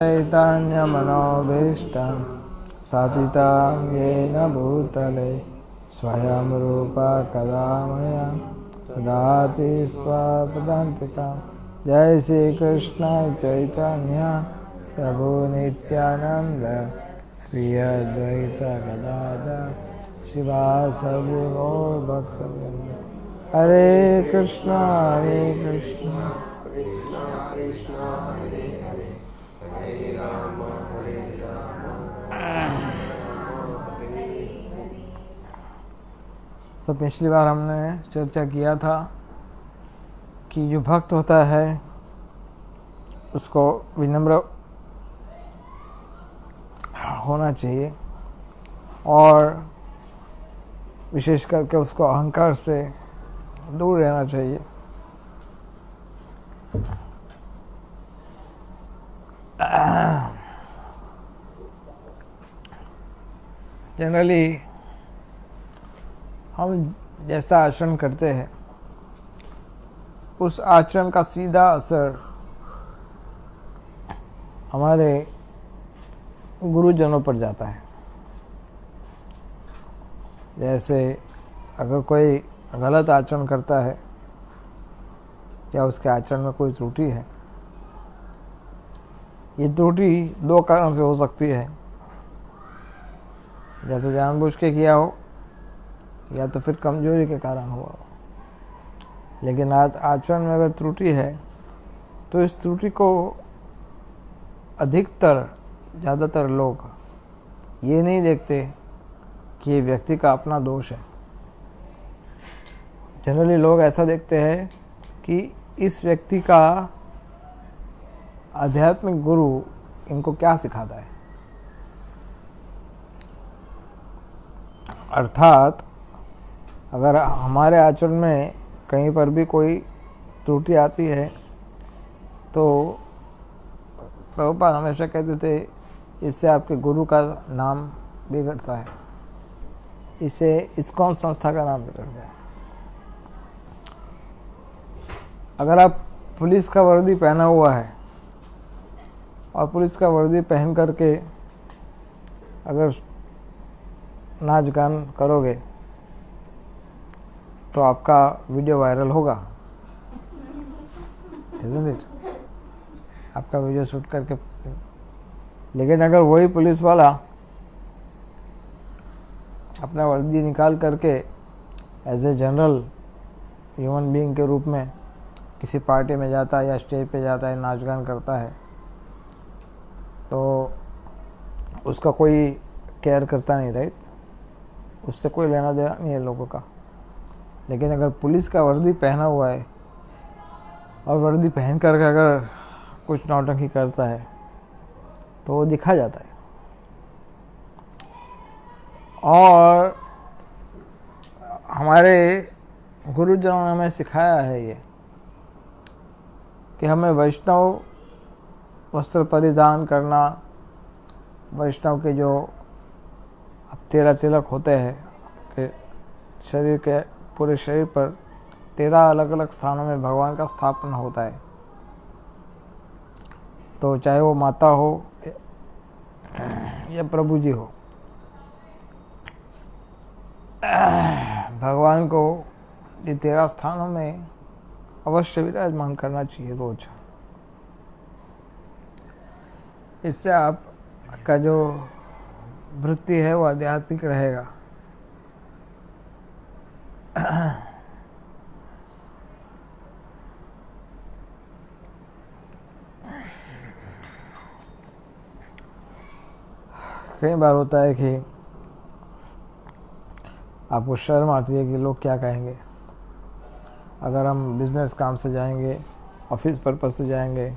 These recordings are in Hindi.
चैतन्यमनोभीष्टं स्थापितं येन भूतले स्वयं रूपा कदा मह्यं ददाति स्वपदान्तिकं। जय श्री कृष्ण चैतन्य प्रभु नित्यानंद श्री अद्वैत गदाधर शिवासादि गौर भक्तवृंद। हरे कृष्णा कृष्णा कृष्णा हरे हरे हरे राम तो पिछली बार हमने चर्चा किया था कि जो भक्त होता है उसको विनम्र होना चाहिए और विशेष करके उसको अहंकार से दूर रहना चाहिए। जनरली हम जैसा आचरण करते हैं उस आचरण का सीधा असर हमारे गुरुजनों पर जाता है। जैसे अगर कोई गलत आचरण करता है या उसके आचरण में कोई त्रुटि है, ये त्रुटि दो कारण से हो सकती है, या तो जानबूझ के किया हो या तो फिर कमजोरी के कारण हुआ हो। लेकिन आज आचरण में अगर त्रुटि है तो इस त्रुटि को ज़्यादातर लोग ये नहीं देखते कि ये व्यक्ति का अपना दोष है। जनरली लोग ऐसा देखते हैं कि इस व्यक्ति का आध्यात्मिक गुरु इनको क्या सिखाता है। अर्थात अगर हमारे आचरण में कहीं पर भी कोई त्रुटि आती है तो प्रभुपाद हमेशा कहते थे इससे आपके गुरु का नाम बिगड़ता है, इससे इस्कॉन संस्था का नाम बिगड़ जाए। अगर आप पुलिस का वर्दी पहना हुआ है और पुलिस का वर्दी पहन करके अगर नाच गान करोगे तो आपका वीडियो वायरल होगा, isn't it? आपका वीडियो शूट करके। लेकिन अगर वही पुलिस वाला अपना वर्दी निकाल करके as a general human being के रूप में किसी पार्टी में जाता है या स्टेज पे जाता है, नाच गान करता है, तो उसका कोई केयर करता नहीं, राइट? उससे कोई लेना देना नहीं है लोगों का। लेकिन अगर पुलिस का वर्दी पहना हुआ है और वर्दी पहन करके अगर कुछ नौटंकी करता है तो वो दिखा जाता है। और हमारे गुरुजनों ने हमें सिखाया है ये कि हमें वैष्णव वस्त्र परिधान करना, वैष्णव के जो 13 तिलक होते हैं कि शरीर के पूरे शरीर पर 13 अलग अलग स्थानों में भगवान का स्थापना होता है। तो चाहे वो माता हो या प्रभु जी हो, भगवान को ये 13 स्थानों में अवश्य विराजमान करना चाहिए रोज। इससे आपका जो वृत्ति है वो आध्यात्मिक रहेगा। कई बार होता है कि आपको शर्म आती है कि लोग क्या कहेंगे। अगर हम बिजनेस काम से जाएंगे, ऑफिस पर्पस से जाएंगे,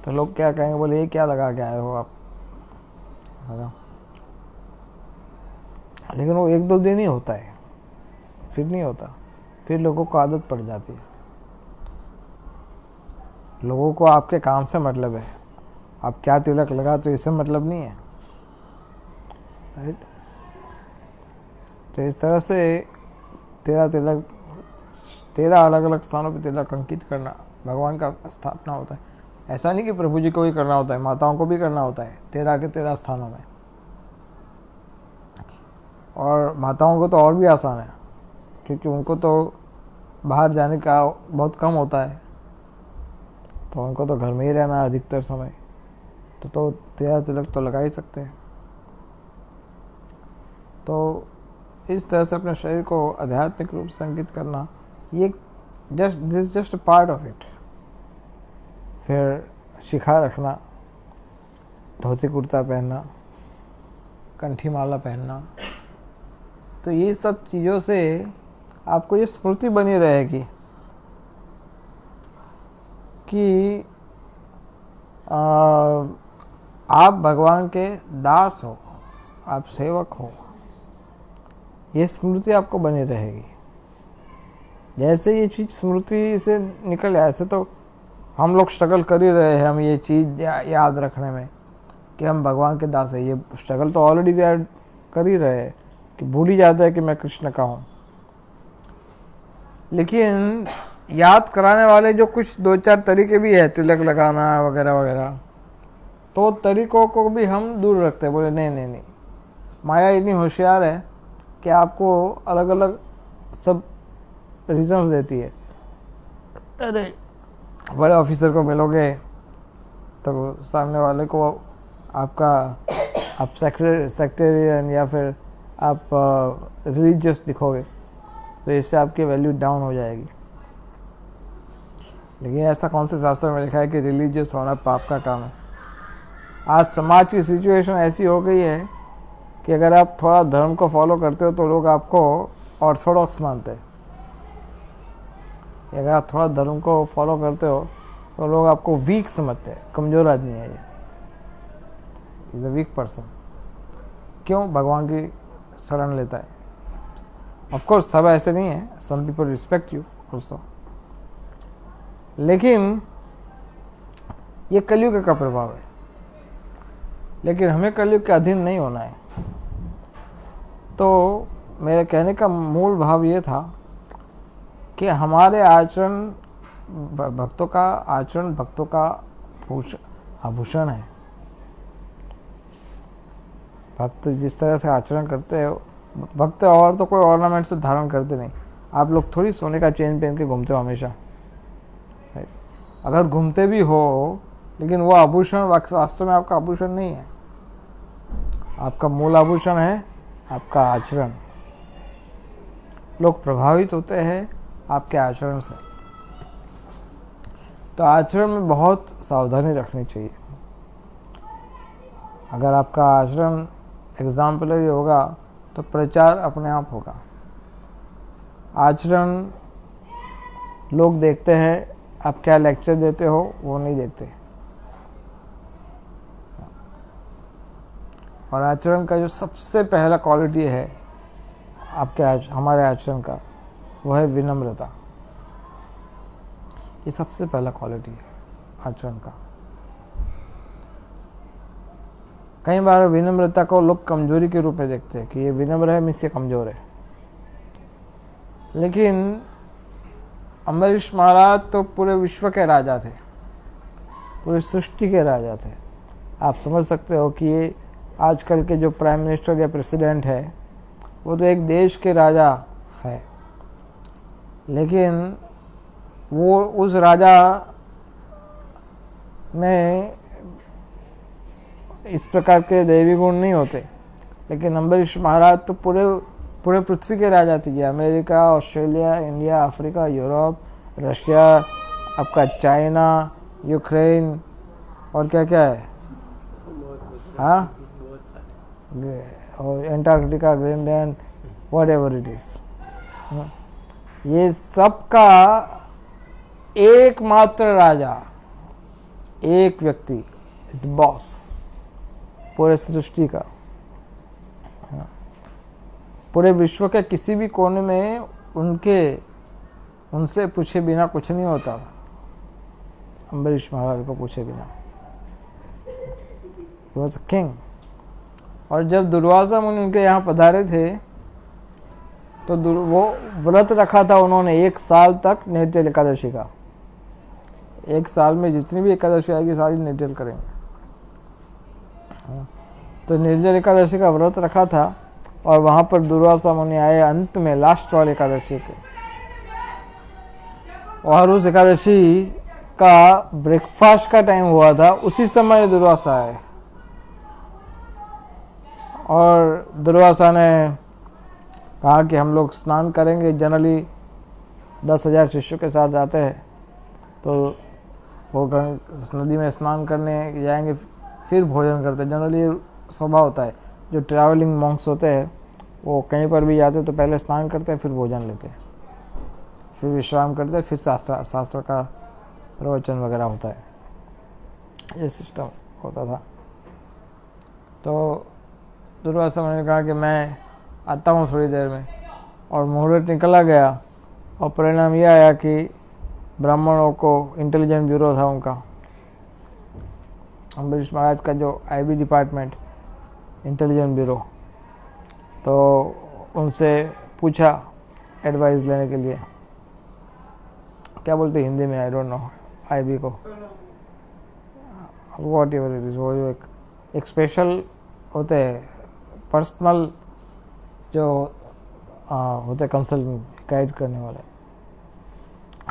तो लोग क्या कहेंगे, बोले ये क्या लगा के आए हो आप, है ना? लेकिन वो 1-2 दिन ही होता है, फिर नहीं होता। फिर लोगों को आदत पड़ जाती है। लोगों को आपके काम से मतलब है, आप क्या तिलक लगा तो इससे मतलब नहीं है, राइट? तो इस तरह से 13 अलग अलग स्थानों पर तिलक अंकित करना भगवान का स्थापना होता है। ऐसा नहीं कि प्रभु जी को ही करना होता है, माताओं को भी करना होता है 13 के 13 स्थानों में। और माताओं को तो और भी आसान है, क्योंकि उनको तो बाहर जाने का बहुत कम होता है, तो उनको तो घर में ही रहना है अधिकतर समय, तो 13 तिलक तो लगा ही सकते हैं। तो इस तरह से अपने शरीर को आध्यात्मिक रूप से अंकित करना, ये जस्ट पार्ट ऑफ इट। फिर शिखा रखना, धोती कुर्ता पहनना, कंठी माला पहनना, तो ये सब चीज़ों से आपको ये स्मृति बनी रहेगी कि आप भगवान के दास हो, आप सेवक हो। ये स्मृति आपको बनी रहेगी। जैसे ये चीज़ स्मृति से निकल जाए, ऐसे तो हम लोग स्ट्रगल कर ही रहे हैं, हम ये चीज़ याद रखने में कि हम भगवान के दास हैं। ये स्ट्रगल तो ऑलरेडी वी आर कर ही रहे हैं कि भूल ही जाता है कि मैं कृष्ण का हूँ। लेकिन याद कराने वाले जो कुछ 2-4 तरीके भी है, तिलक लगाना वगैरह वगैरह, तो तरीकों को भी हम दूर रखते हैं। बोले नहीं, माया इतनी होशियार है कि आपको अलग अलग सब रीजंस देती है। अरे बड़े ऑफिसर को मिलोगे तो सामने वाले को आप सेक्रेटेरियन या फिर आप रिलीजियस दिखोगे, तो इससे आपकी वैल्यू डाउन हो जाएगी। लेकिन ऐसा कौन से शास्त्र में लिखा है कि रिलीजियस होना पाप का काम है? आज समाज की सिचुएशन ऐसी हो गई है कि अगर आप थोड़ा धर्म को फॉलो करते हो तो लोग आपको ऑर्थोडॉक्स मानते हैं। अगर आप थोड़ा धर्म को फॉलो करते हो तो लोग आपको वीक समझते हैं, कमज़ोर आदमी है ये, इज़ अ वीक पर्सन। क्यों? भगवान की शरण लेता है। ऑफ कोर्स सब ऐसे नहीं है, some people respect you also, लेकिन ये कलयुग का प्रभाव है। लेकिन हमें कलयुग के अधीन नहीं होना है। तो मेरे कहने का मूल भाव ये था कि हमारे आचरण, भक्तों का आचरण भक्तों का आभूषण है। भक्त जिस तरह से आचरण करते हैं, भक्त और तो कोई ऑर्नामेंट्स धारण करते नहीं। आप लोग थोड़ी सोने का चेन पहन के घूमते हो हमेशा। अगर घूमते भी हो, लेकिन वो आभूषण वास्तव में आपका आभूषण नहीं है। आपका मूल आभूषण है आपका आचरण। लोग प्रभावित होते हैं आपके आचरण से। तो आचरण में बहुत सावधानी रखनी चाहिए। अगर आपका आचरण एग्जाम्पलरी होगा तो प्रचार अपने आप होगा। आचरण लोग देखते हैं, आप क्या लेक्चर देते हो वो नहीं देखते। और आचरण का जो सबसे पहला क्वालिटी है आपके हमारे आचरण का, वो है विनम्रता। ये सबसे पहला क्वालिटी है आचरण का। कई बार विनम्रता को लोग कमजोरी के रूप में देखते हैं कि ये विनम्र है, मीन्स ये कमजोर है। लेकिन अम्बरीश महाराज तो पूरे विश्व के राजा थे, पूरी सृष्टि के राजा थे। आप समझ सकते हो कि ये आजकल के जो प्राइम मिनिस्टर या प्रेसिडेंट है वो तो एक देश के राजा है, लेकिन वो उस राजा में इस प्रकार के दैवी गुण नहीं होते। लेकिन अम्बरीश महाराज तो पूरे पृथ्वी के राजा थे। America, Australia, India, Africa, Europe, Russia, आपका चाइना, यूक्रेन और क्या क्या है, हाँ, और Antarctica, Greenland, what ever it is, ये सब का एकमात्र राजा, एक व्यक्ति, बॉस पूरे सृष्टि का। पूरे विश्व के किसी भी कोने में उनसे पूछे बिना कुछ नहीं होता। अम्बरीश महाराज को पूछे बिना, he was a king। और जब दुर्वासा मुनि उनके यहाँ पधारे थे तो वो व्रत रखा था उन्होंने 1 साल तक, निर्जल एकादशी का एक साल में जितनी भी एकादशी आएगी सारी निर्जल करेंगे। तो निर्जल एकादशी का व्रत रखा था और वहाँ पर दुर्वासा मुनि आए अंत में, लास्ट वाले एकादशी के, और उस एकादशी का ब्रेकफास्ट का टाइम हुआ था, उसी समय दुर्वासा आए और दुर्वासा ने कहा कि हम लोग स्नान करेंगे। जनरली 10,000 शिष्यों के साथ जाते हैं तो वो नदी में स्नान करने जाएंगे, फिर भोजन करते हैं। जनरली स्वभाव होता है, जो ट्रैवलिंग मॉन्क्स होते हैं वो कहीं पर भी जाते हैं तो पहले स्नान करते हैं, फिर भोजन लेते हैं, फिर विश्राम करते हैं, फिर शास्त्र का प्रवचन वगैरह होता है। ये सिस्टम होता था। तो दुर्वासा मुनि ने कहा कि मैं आता हूँ थोड़ी देर में, और मुहूर्त निकला गया और परिणाम यह आया कि ब्राह्मणों को, इंटेलिजेंस ब्यूरो था उनका, अम्बरीश महाराज का जो IB डिपार्टमेंट, इंटेलिजेंस ब्यूरो, तो उनसे पूछा एडवाइस लेने के लिए, क्या बोलते हिंदी में, आई डोंट नो IB को, वॉट एवर इट इज़, वो जो एक स्पेशल होते हैं, पर्सनल जो होते कंसल्टेंट, गाइड करने वाले।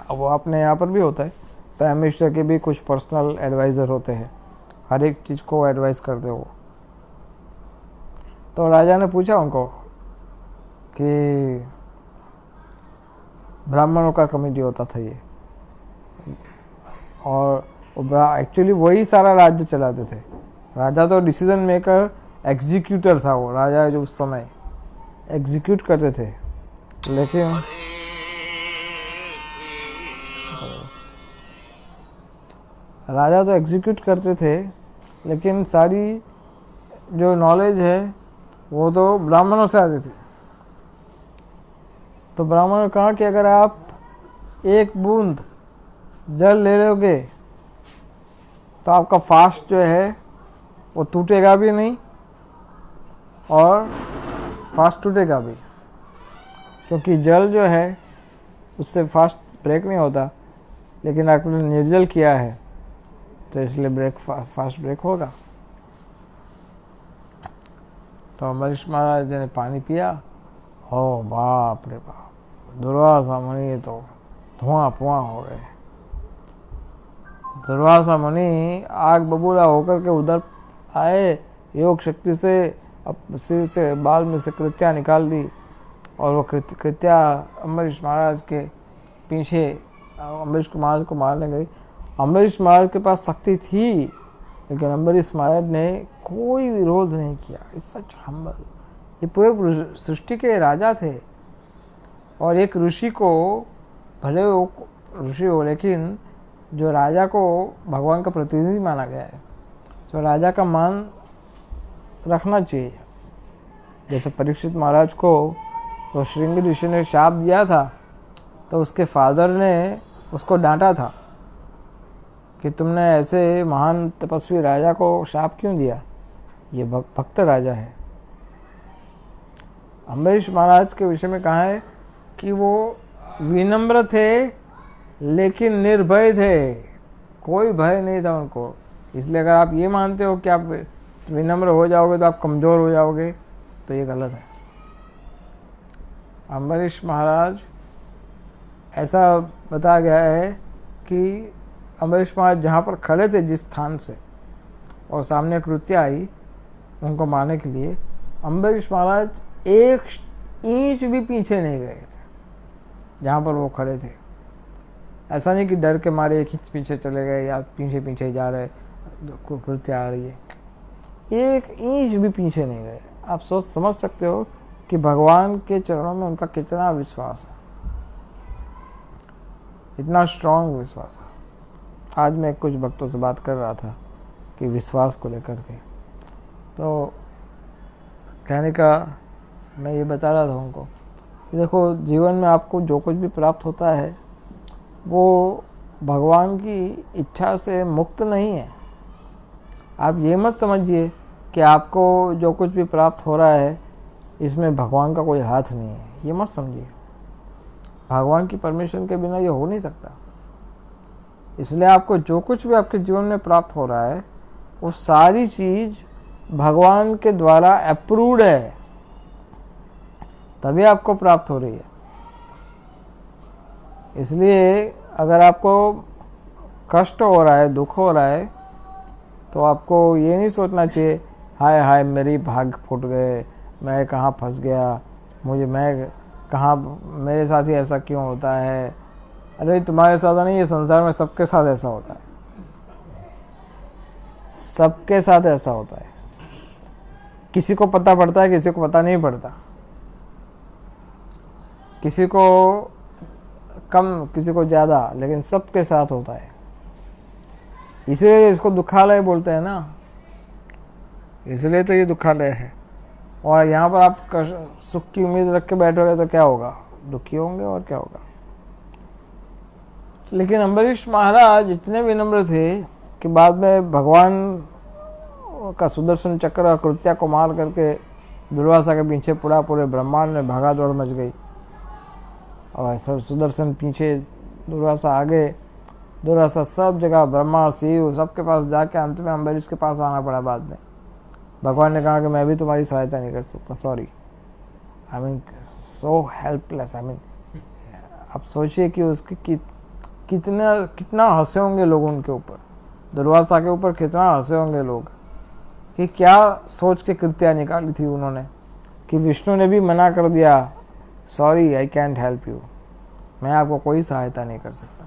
अब वो अपने यहाँ पर भी होता है, प्राइम मिनिस्टर के भी कुछ पर्सनल एडवाइज़र होते हैं, हर एक चीज़ को एडवाइस करते हो। तो राजा ने पूछा उनको कि ब्राह्मणों का कमेटी होता था ये, और एक्चुअली वही सारा राज्य चलाते थे। राजा तो डिसीजन मेकर, एग्जीक्यूटर था वो राजा, जो उस समय एग्जीक्यूट करते थे, लेकिन राजा तो एग्जीक्यूट करते थे, लेकिन सारी जो नॉलेज है वो तो ब्राह्मणों से आती थी। तो ब्राह्मणों ने कहा कि अगर आप एक बूंद जल ले लोगे तो आपका फास्ट जो है वो टूटेगा भी नहीं और फास्ट टूटेगा भी, क्योंकि जल जो है उससे फास्ट ब्रेक नहीं होता, लेकिन आपने निर्जल किया है तो इसलिए फास्ट ब्रेक होगा। तो अम्बरीश महाराज ने पानी पिया, हो बाप रे बाप, दुर्वासा मुनि तो धुआं पुआं हो गए। दुर्वासा मुनि आग बबूला होकर के उधर आए, योग शक्ति से सिर से, बाल में से कृत्या निकाल दी, और वो कृत्या अम्बरीश महाराज के पीछे अम्बरीश महाराज को मारने गई। अम्बरीश महाराज के पास शक्ति थी, लेकिन अम्बरीश महाराज ने कोई विरोध नहीं किया। It's such humble. ये पूरे सृष्टि के राजा थे, और एक ऋषि को, भले वो ऋषि हो, लेकिन जो राजा को भगवान का प्रतिनिधि माना गया है, तो राजा का मान रखना चाहिए। जैसे परीक्षित महाराज को तो श्रृंगी ऋषि ने शाप दिया था, तो उसके फादर ने उसको डांटा था कि तुमने ऐसे महान तपस्वी राजा को शाप क्यों दिया, ये भक्त राजा है। अम्बरीश महाराज के विषय में कहा है कि वो विनम्र थे लेकिन निर्भय थे, कोई भय नहीं था उनको। इसलिए अगर आप ये मानते हो कि आप विनम्र हो जाओगे तो आप कमज़ोर हो जाओगे, तो ये गलत है। अम्बरीश महाराज, ऐसा बताया गया है कि अम्बरीश महाराज जहाँ पर खड़े थे जिस स्थान से, और सामने कृत्या आई उनको मारने के लिए, अम्बरीश महाराज 1 इंच भी पीछे नहीं गए थे जहाँ पर वो खड़े थे। ऐसा नहीं कि डर के मारे 1 इंच पीछे चले गए या पीछे पीछे जा रहे, कृत्या आ रही है, 1 इंच भी पीछे नहीं गए। आप समझ सकते हो कि भगवान के चरणों में उनका कितना विश्वास है, इतना स्ट्रांग विश्वास है। आज मैं कुछ भक्तों से बात कर रहा था कि विश्वास को लेकर के, तो कहने का मैं ये बता रहा था उनको कि देखो, जीवन में आपको जो कुछ भी प्राप्त होता है वो भगवान की इच्छा से मुक्त नहीं है। आप ये मत समझिए कि आपको जो कुछ भी प्राप्त हो रहा है इसमें भगवान का कोई हाथ नहीं है, ये मत समझिए। भगवान की परमिशन के बिना ये हो नहीं सकता। इसलिए आपको जो कुछ भी आपके जीवन में प्राप्त हो रहा है वो सारी चीज भगवान के द्वारा अप्रूव्ड है, तभी आपको प्राप्त हो रही है। इसलिए अगर आपको कष्ट हो रहा है, दुख हो रहा है, तो आपको ये नहीं सोचना चाहिए हाय हाय मेरी भाग फूट गए, मैं कहाँ फंस गया, मैं कहाँ, मेरे साथ ही ऐसा क्यों होता है। अरे तुम्हारे साथ नहीं, ये संसार में सबके साथ ऐसा होता है, सबके साथ ऐसा होता है। किसी को पता पड़ता है, किसी को पता नहीं पड़ता, किसी को कम, किसी को ज़्यादा, लेकिन सबके साथ होता है। इसलिए इसको दुखालय बोलते हैं ना, इसलिए तो ये दुखालय है। और यहाँ पर आप सुख की उम्मीद रख के बैठोगे तो क्या होगा, दुखी होंगे और क्या होगा। लेकिन अम्बरीश महाराज इतने विनम्र थे कि बाद में भगवान का सुदर्शन चक्र और कृत्या को मार करके दुर्वासा के पीछे पूरे ब्रह्मांड में भागा दौड़ मच गई। और सब सुदर्शन पीछे, दुर्वासा आगे, दुर्वासा सब जगह, ब्रह्मा शिव सबके पास जाके अंत में अम्बरीश के पास आना पड़ा। बाद में भगवान ने कहा कि मैं भी तुम्हारी सहायता नहीं कर सकता, sorry, I mean so helpless. I mean आप सोचिए कि उसके कितना हंसे होंगे लोग उनके ऊपर, दुर्वासा के ऊपर कितना हंसे होंगे लोग कि क्या सोच के कृत्या निकाली थी उन्होंने, कि विष्णु ने भी मना कर दिया, sorry I can't help you, मैं आपको कोई सहायता नहीं कर सकता।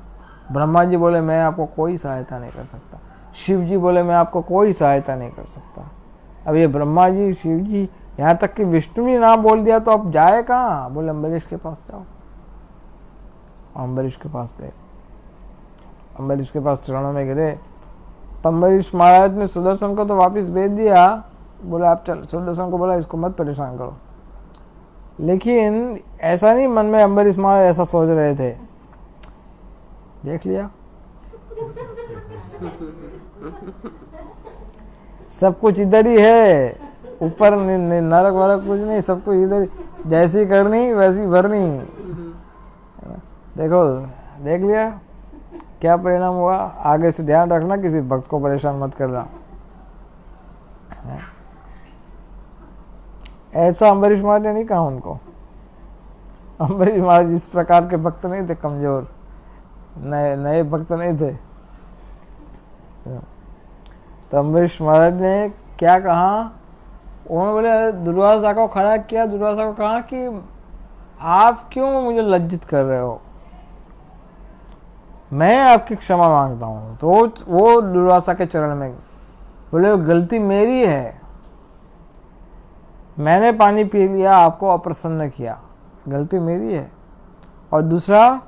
ब्रह्मा जी बोले मैं आपको कोई सहायता नहीं कर सकता, शिव जी बोले मैं आपको कोई सहायता नहीं कर सकता। अब ये ब्रह्मा जी, शिव जी, यहाँ तक कि विष्णु भी ना बोल दिया तो अब जाए कहाँ, बोले अम्बरीश के पास जाओ। अम्बरीश के पास गए, अम्बरीश के पास चरणों में गिरे। तो अम्बरीश महाराज ने सुदर्शन को तो वापस भेज दिया, बोले आप चल, सुदर्शन को बोला इसको मत परेशान करो। लेकिन ऐसा नहीं मन में अम्बरीश महाराज ऐसा सोच रहे थे, देख लिया सब कुछ इधर ही है, ऊपर नरक वरक कुछ नहीं, सब कुछ इधर, जैसी करनी वैसी भरनी। देखो देख लिया क्या परिणाम हुआ। आगे से ध्यान रखना, किसी भक्त को परेशान मत करना। ऐसा अम्बरीश महाराज ने नहीं कहा उनको। अम्बरीश महाराज इस प्रकार के भक्त नहीं थे, कमजोर नए भक्त नहीं थे। तो अम्बरीश महाराज ने क्या कहा, उन्होंने बोले दुर्वासा को खड़ा किया, दुर्वासा को कहा कि आप क्यों मुझे लज्जित कर रहे हो, मैं आपकी क्षमा मांगता हूँ। तो वो दुर्वासा के चरण में बोले गलती मेरी है, मैंने पानी पी लिया, आपको अप्रसन्न किया, गलती मेरी है। और दूसरा,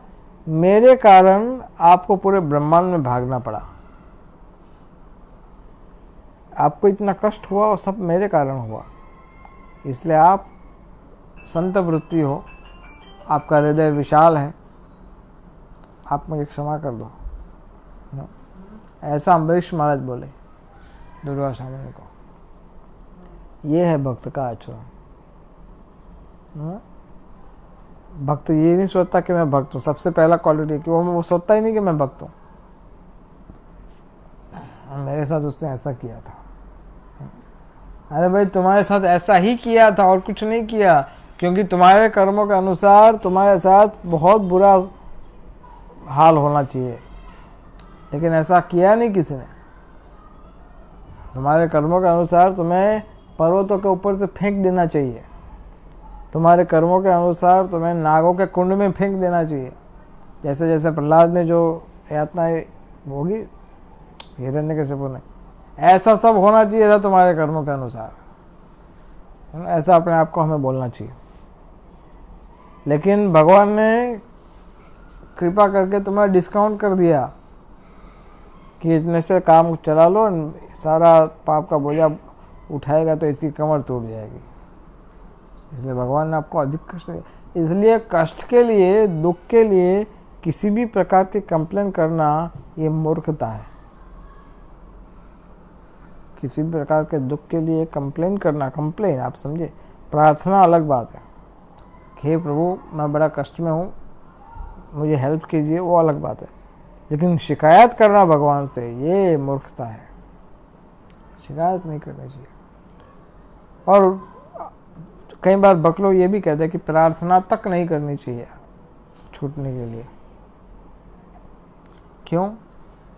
मेरे कारण आपको पूरे ब्रह्मांड में भागना पड़ा, आपको इतना कष्ट हुआ और सब मेरे कारण हुआ, इसलिए आप संत वृत्ति हो, आपका हृदय विशाल है, आप मुझे क्षमा कर दो। ऐसा अम्बरीश महाराज बोले दुर्वासा मुनि को। ये है भक्त का आचरण। भक्त ये नहीं सोचता कि मैं भक्त हूँ, सबसे पहला क्वालिटी कि वो सोचता ही नहीं कि मैं भक्त हूँ। मेरे साथ उसने ऐसा किया था, अरे भाई तुम्हारे साथ ऐसा ही किया था और कुछ नहीं किया, क्योंकि तुम्हारे कर्मों के अनुसार तुम्हारे साथ बहुत बुरा हाल होना चाहिए, लेकिन ऐसा किया नहीं किसी ने। तुम्हारे कर्मों के अनुसार तुम्हें पर्वतों के ऊपर से फेंक देना चाहिए, तुम्हारे कर्मों के अनुसार तुम्हें नागों के कुंड में फेंक देना चाहिए, जैसे जैसे प्रहलाद ने जो यातनाएं भोगी, हिरण्यकशिपु ने, ऐसा सब होना चाहिए था तुम्हारे कर्मों के अनुसार। ऐसा अपने आप को हमें बोलना चाहिए। लेकिन भगवान ने कृपा करके तुम्हें डिस्काउंट कर दिया कि इसमें से काम चला लो, सारा पाप का बोझा उठाएगा तो इसकी कमर टूट जाएगी। इसलिए भगवान ने आपको अधिक कष्ट दिया। इसलिए कष्ट के लिए, दुख के लिए किसी भी प्रकार की कंप्लेन करना ये मूर्खता है। किसी भी प्रकार के दुख के लिए कंप्लेन करना, कंप्लेन आप समझे, प्रार्थना अलग बात है। हे प्रभु मैं बड़ा कष्ट में हूँ, मुझे हेल्प कीजिए, वो अलग बात है। लेकिन शिकायत करना भगवान से ये मूर्खता है। शिकायत नहीं करनी चाहिए। और कई बार भक्त लोग ये भी कहते हैं कि प्रार्थना तक नहीं करनी चाहिए छूटने के लिए। क्यों?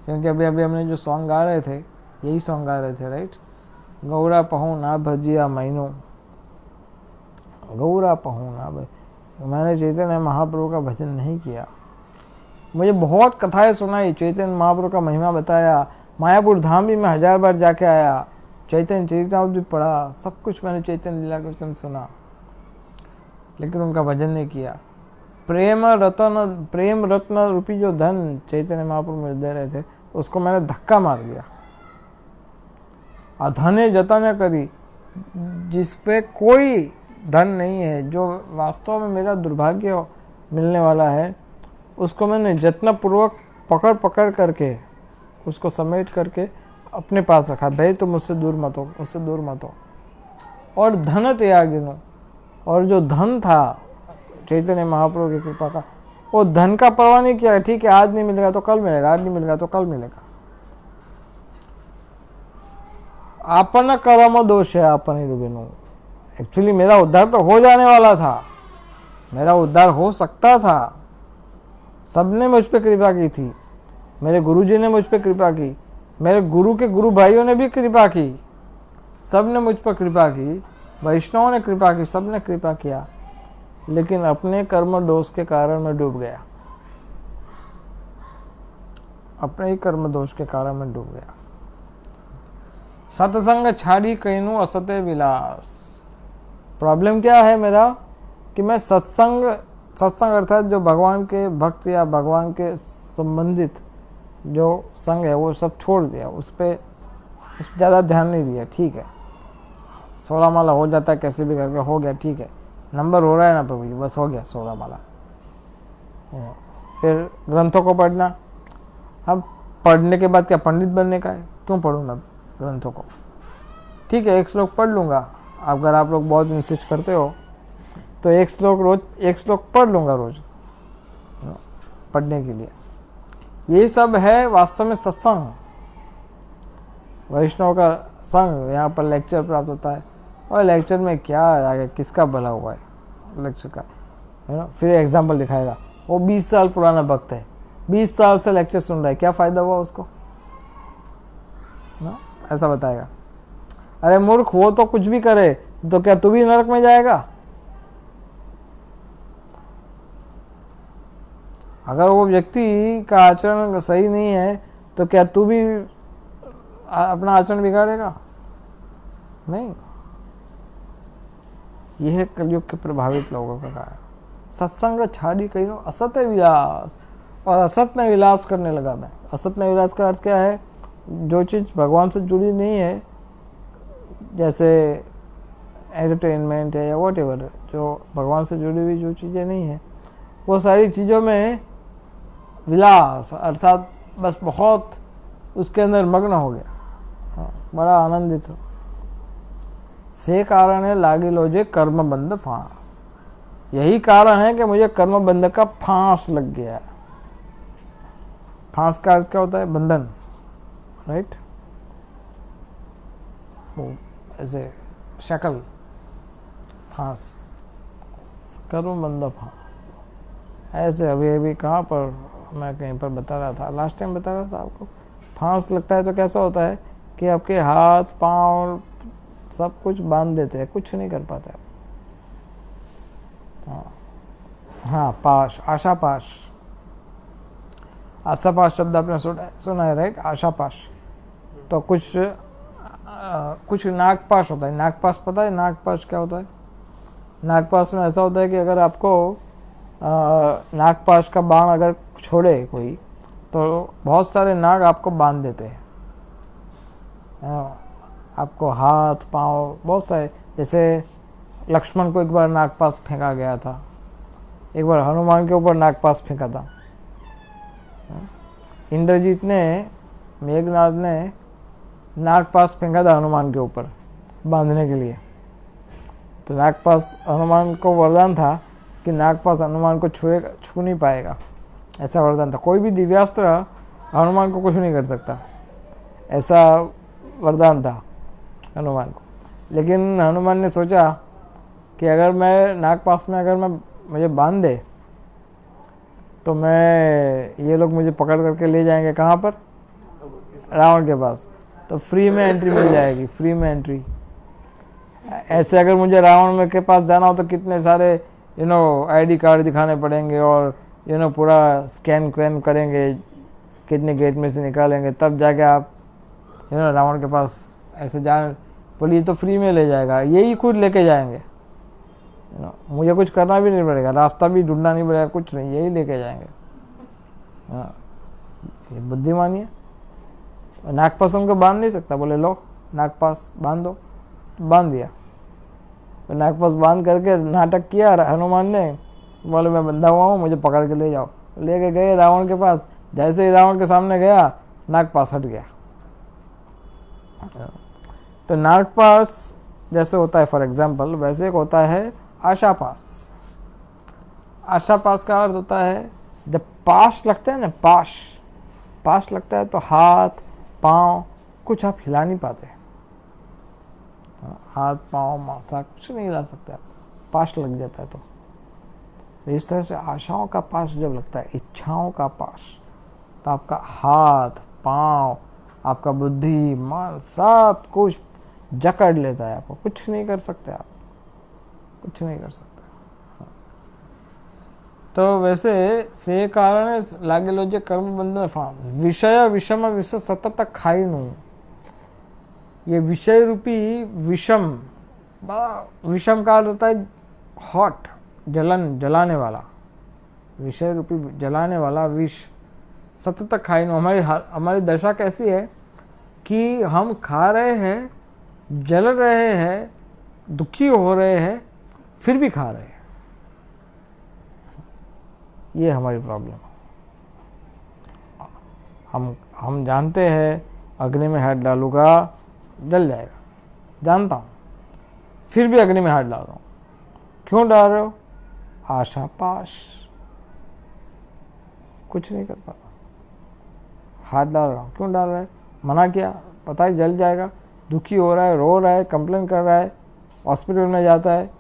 क्योंकि अभी अभी हमने जो सॉन्ग गा रहे थे, यही सॉन्ग गा रहे थे, राइट? गौरा पहू ना भजिया मैनू, गौरा पहू ना मैंने चैतन्य महाप्रभु का भजन नहीं किया। मुझे बहुत कथाएं सुनाई, चैतन्य महाप्रभु का महिमा बताया, मायापुर धाम भी मैं 1000 बार जाके आया, चैतन्य चरितामृत भी पढ़ा, सब कुछ मैंने चैतन्य लीला कृष्ण सुना, लेकिन उनका भजन नहीं किया। प्रेम रत्न रूपी जो धन चैतन्य महाप्रभु मुझे दे रहे थे, उसको मैंने धक्का मार दिया। अधने जतन करी, जिस पे कोई धन नहीं है, जो वास्तव में मेरा दुर्भाग्य मिलने वाला है, उसको मैंने जत्नपूर्वक पकड़ करके, उसको समेट करके अपने पास रखा। भाई तो मुझसे दूर मत हो, मुझसे दूर मत हो। और धन त्यागिनो, और जो धन था चैतन्य महाप्रभु की कृपा का, वो धन का परवाह नहीं किया। ठीक है, आज नहीं मिलेगा तो कल मिलेगा, आज नहीं मिलेगा तो कल मिलेगा। आपन कर्म दोष है आपन ही डूबेनो। एक्चुअली मेरा उद्धार तो हो जाने वाला था, मेरा उद्धार हो सकता था। सबने मुझ पर कृपा की थी, मेरे गुरुजी ने मुझ पर कृपा की, मेरे गुरु के गुरु भाइयों ने भी कृपा की, सब ने मुझ पर कृपा की, वैष्णवों ने कृपा की, सब ने कृपा किया। लेकिन अपने कर्म दोष के कारण मैं डूब गया, अपने ही कर्म दोष के कारण मैं डूब गया। सत्संग छाड़ी कहूँ असत्य विलास। प्रॉब्लम क्या है मेरा कि मैं सत्संग अर्थात जो भगवान के भक्त या भगवान के संबंधित जो संग है वो सब छोड़ दिया, उस पर ज़्यादा ध्यान नहीं दिया। ठीक है, 16 माला हो जाता है कैसे भी करके, हो गया, ठीक है, नंबर हो रहा है ना प्रभु जी, बस हो गया 16 माला। फिर ग्रंथों को पढ़ना, अब पढ़ने के बाद क्या पंडित बनने का है? क्यों पढ़ूँ मैं ग्रंथों को? ठीक है, एक श्लोक पढ़ लूँगा। अगर आप लोग बहुत इंसिस्ट करते हो तो एक श्लोक पढ़ लूँगा रोज पढ़ने के लिए। ये सब है वास्तव में सत्संग, वैष्णव का संग। यहाँ पर लेक्चर प्राप्त होता है, और लेक्चर में क्या आगे किसका भला हुआ है लेक्चर का, है ना? फिर एग्जाम्पल दिखाएगा, वो 20 साल पुराना भक्त है, 20 साल से लेक्चर सुन रहा है, क्या फ़ायदा हुआ उसको ना? ऐसा बताएगा। अरे मूर्ख, वो तो कुछ भी करे तो क्या तू भी नरक में जाएगा? अगर वो व्यक्ति का आचरण सही नहीं है तो क्या तू भी अपना आचरण बिगाड़ेगा? नहीं। यह है कलयुग के प्रभावित लोगों का कारण। सत्संग छाड़ी कहीं असत्य विलास, और असत में विलास करने लगा मैं। असत में विलास का अर्थ क्या है? जो चीज़ भगवान से जुड़ी नहीं है, जैसे एंटरटेनमेंट है या व्हाटएवर, जो भगवान से जुड़ी हुई जो चीज़ें नहीं है, वो सारी चीज़ों में विलास अर्थात बस बहुत उसके अंदर मग्न हो गया। हाँ, बड़ा आनंदित हो। से कारण है लागी लोजे कर्म बंध फांस। यही कारण है कि मुझे कर्म बंध का फांस लग गया है। फांस का अर्थ क्या होता है? बंधन, राइट? ऐसे शकल, फांस, कर्म बंध फांस। ऐसे अभी कहाँ पर मैं कहीं पर बता रहा था, लास्ट टाइम बता रहा था आपको। फांस लगता है तो कैसा होता है कि आपके हाथ पांव सब कुछ बांध देते हैं, कुछ नहीं कर पाता है। हाँ, पाश, आशा पाश, आशा पाश शब्द आपने सुना है, राइट? आशा पाश। तो कुछ नागपाश होता है। नागपाश पता है नागपाश क्या होता है? नागपाश में ऐसा होता है कि अगर आपको नागपाश का बाण अगर छोड़े कोई, तो बहुत सारे नाग आपको बांध देते हैं, आपको हाथ पांव बहुत सारे। जैसे लक्ष्मण को एक बार नागपाश फेंका गया था, एक बार हनुमान के ऊपर नागपाश फेंका था। इंद्रजीत ने, मेघनाथ ने नागपाश फेंका था हनुमान के ऊपर बांधने के लिए। तो नागपाश हनुमान को वरदान था कि नागपाश हनुमान को छू नहीं पाएगा, ऐसा वरदान था। कोई भी दिव्यास्त्र हनुमान को कुछ नहीं कर सकता, ऐसा वरदान था हनुमान को। लेकिन हनुमान ने सोचा कि अगर मैं नागपाश में अगर मैं मुझे बांध दे तो मैं ये लोग मुझे पकड़ करके ले जाएंगे कहाँ पर, रावण के पास, तो फ्री में एंट्री मिल जाएगी, फ्री में एंट्री। ऐसे अगर मुझे रावण के पास जाना हो तो कितने सारे आईडी कार्ड दिखाने पड़ेंगे और पूरा स्कैन करेंगे, कितने गेट में से निकालेंगे, तब जाके आप रावण के पास ऐसे जाने। बोले ये तो फ्री में ले जाएगा, यही खुद लेके जाएंगे, मुझे कुछ करना भी नहीं पड़ेगा, रास्ता भी ढूंढना नहीं पड़ेगा, कुछ नहीं, यही लेके जाएंगे। हाँ, ये बुद्धिमानी है। नागपाश उनको बांध नहीं सकता, बोले लो नागपाश बांध दो, बांध दिया। तो नागपाश बांध करके नाटक किया हनुमान ने, बोले मैं बंधा हुआ हूँ, मुझे पकड़ के ले जाओ। लेके गए रावण के पास, जैसे ही रावण के सामने गया नागपाश हट गया। तो नागपाश जैसे होता है फॉर एग्जाम्पल, वैसे एक होता है आशापाश। आशापाश का अर्थ होता है जब पाश लगते हैं ना, पाश लगता है तो हाथ पाँव कुछ आप हिला नहीं पाते, हाथ पाँव माथा कुछ नहीं हिला सकते आप, पाश लग जाता है। तो इस तरह से आशाओं का पाश जब लगता है, इच्छाओं का पाश, तो आपका हाथ पाँव, आपका बुद्धि मन सब कुछ जकड़ लेता है, आपको कुछ नहीं कर सकते, आप कुछ नहीं कर सकते। तो वैसे से कारण लागे लो जे कर्म बंधन फाम विषय विषम विष सतत खाई नू। ये विषय रूपी विषम, विषम का अर्थ होता है हॉट, जलन, जलाने वाला, विषय रूपी जलाने वाला विष सतत खाई नू। हमारी दशा कैसी है कि हम खा रहे हैं, जल रहे हैं, दुखी हो रहे हैं, फिर भी खा रहे हैं। ये हमारी प्रॉब्लम है। हम जानते हैं अग्नि में हाथ डालूंगा जल जाएगा, जानता हूँ, फिर भी अग्नि में हाथ डाल रहा हूँ। क्यों डाल रहे हो? आशा पाश, कुछ नहीं कर पाता, हाथ डाल रहा हूँ। क्यों डाल रहा है? मना किया, पता है जल जाएगा, दुखी हो रहा है, रो रहा है, कंप्लेन कर रहा है, हॉस्पिटल में जाता है,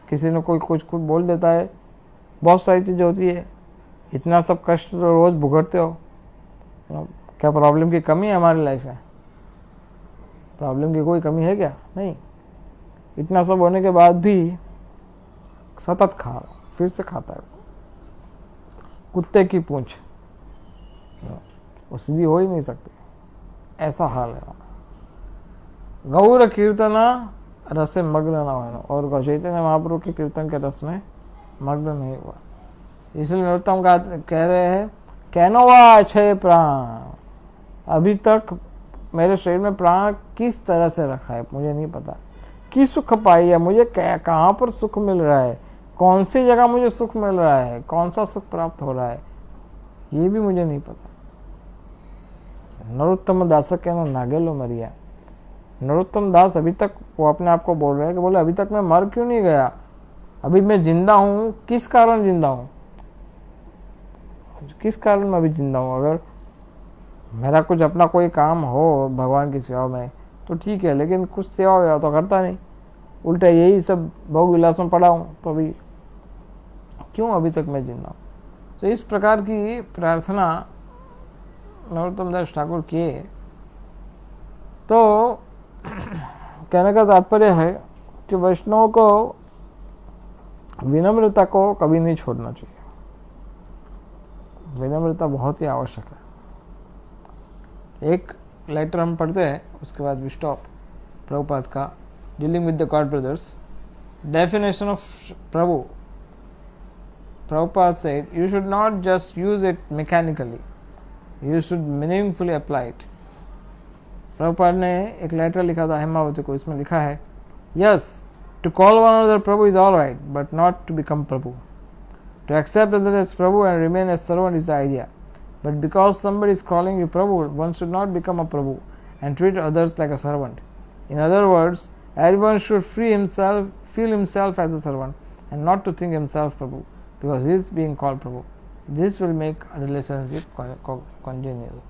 किसी ने कोई कुछ बोल देता है, बहुत सारी चीज़ें होती है। इतना सब कष्ट तो रोज़ भुगतते हो। क्या प्रॉब्लम की कमी है हमारी लाइफ में? प्रॉब्लम की कोई कमी है क्या? नहीं। इतना सब होने के बाद भी सतत खा रहा, फिर से खाता है। कुत्ते की पूंछ वो सीधी हो ही नहीं सकती, ऐसा हाल है। गौर कीर्तना रसे मग्न न होना, और चैतन्य महाप्रभु के कीर्तन के रस में मग्न नहीं हुआ। इसलिए नरोत्तम कह रहे हैं, कैनोवा अच्छे प्राण, अभी तक मेरे शरीर में प्राण किस तरह से रखा है मुझे नहीं पता, की सुख पाई है, मुझे कहाँ पर सुख मिल रहा है, कौन सी जगह मुझे सुख मिल रहा है, कौन सा सुख प्राप्त हो रहा है, ये भी मुझे नहीं पता। नरोत्तम दास के ना नागेलो मरिया। नरोत्तम दास अभी तक वो अपने आप को बोल रहे हैं कि बोले अभी तक मैं मर क्यों नहीं गया, अभी मैं जिंदा हूँ, किस कारण जिंदा हूँ, किस कारण मैं अभी जिंदा हूँ। अगर मेरा कुछ अपना कोई काम हो भगवान की सेवा में तो ठीक है, लेकिन कुछ सेवा हो तो करता नहीं, उल्टा यही सब भोग विलास में पड़ा हूँ, तो अभी क्यों अभी तक मैं जिंदा हूँ। तो इस प्रकार की प्रार्थना नरोत्तम दास ठाकुर किए। तो कहने का तात्पर्य है कि वैष्णव को विनम्रता को कभी नहीं छोड़ना चाहिए। विनम्रता बहुत ही आवश्यक है। एक लेटर हम पढ़ते हैं, उसके बाद वी स्टॉप। प्रभुपाद का dealing with the god brothers, definition of Prabhu. Prabhupada said, you should not just use it mechanically, you should meaningfully apply it. Prabhupada ने एक लेटर लिखा था हेमावती को, इसमें लिखा है, yes, to call one another Prabhu is all right, but not to become Prabhu. To accept others as Prabhu and remain as servant is the idea. But because somebody is calling you Prabhu, one should not become a Prabhu and treat others like a servant. In other words, everyone should feel himself as a servant and not to think himself Prabhu, because he is being called Prabhu. This will make a relationship congenial.